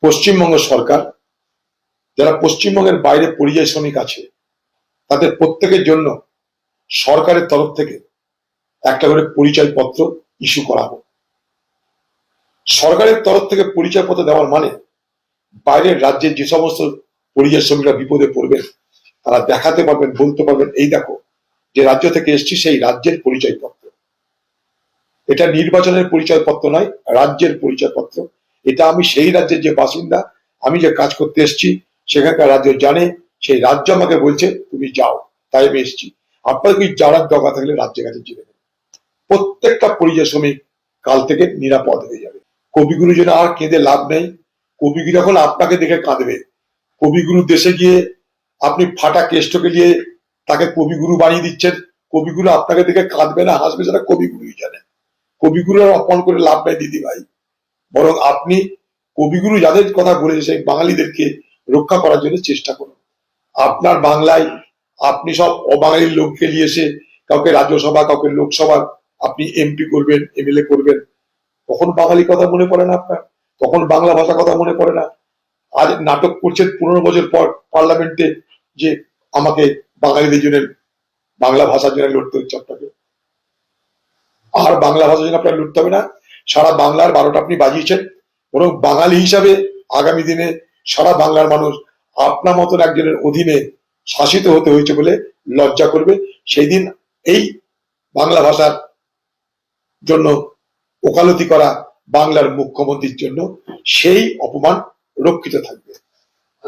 পশ্চিমবঙ্গ সরকার যারা পশ্চিমবঙ্গের বাইরে পরিযায়ী শ্রমিক আছে তাদের প্রত্যেকের জন্য সরকারের তরফ থেকে একটা করে পরিচয়পত্র ইস্যু করা হোক। সরকারের তরফ থেকে পরিচয়পত্র দেওয়ার মানে বাইরের রাজ্যের যে সমস্ত পরিযায়ী শ্রমিকরা বিপদে পড়বেন তারা দেখাতে পারবেন, বলতে পারবেন এই দেখো যে রাজ্য থেকে এসছি সেই রাজ্যের পরিচয়পত্র। এটা নির্বাচনের পরিচয়পত্র নয়, রাজ্যের পরিচয়পত্র। এটা আমি সেই রাজ্যের যে বাসিন্দা, আমি যে কাজ করতে এসছি সেখানকার রাজ্য জানে, সেই রাজ্য আমাকে বলছে তুমি যাও, তাই আমি এসছি। আপনার কি যাওয়ার দরকার থাকলে রাজ্যের কাছে জেনে নেবেন। প্রত্যেকটা পরিযায়ী শ্রমিক কাল থেকে নিরাপদ হয়ে যাবে। কবিগুরু যেন আর কেঁদে লাভ নেই। কবিগুরু এখন আপনাকে দেখে কাঁদবে। কবিগুরু দেশে গিয়ে আপনি ফাটা কেষ্টকে নিয়ে তাকে কবিগুরু বানিয়ে দিচ্ছেন। কবিগুরু আপনাকে দেখে কাঁদবে না হাসবে, সেটা কবিগুরুই জানে। কবিগুরুর অপমান করে লাভ নাই দিদি ভাই, বরং আপনি কবিগুরু যাদের কথা বলেছে সেই বাঙালিদেরকে রক্ষা করার জন্য চেষ্টা করুন। আপনার বাংলায় আপনি সব অবাঙালির লোককে নিয়ে এসে কাউকে রাজ্যসভা, কাউকে লোকসভা আপনি এমপি করবেন, এমএলএ করবেন, তখন বাঙালি কথা মনে পড়ে না আপনার? তখন বাংলা ভাষা কথা মনে পড়ে না? আজ নাটক করছেন 15 বছর পর পার্লামেন্টে যে আমাকে বাঙালিদের জন্য বাংলা ভাষার জন্য লড়তে হচ্ছে আপনাকে। আর বাংলা ভাষার জন্য আপনার লড়তে হবে না, সারা বাংলার 12টা আপনি বাজিয়েছেন। বরং বাঙালি হিসাবে আগামী দিনে সারা বাংলার মানুষ আপনার মতন একজনের অধীনে শাসিত হতে হয়েছে বলে লজ্জা করবে। সেই দিন এই বাংলা ভাষার জন্য ওকালতি করা বাংলার মুখ্যমন্ত্রীর জন্য সেই অপমান রক্ষিত থাকবে।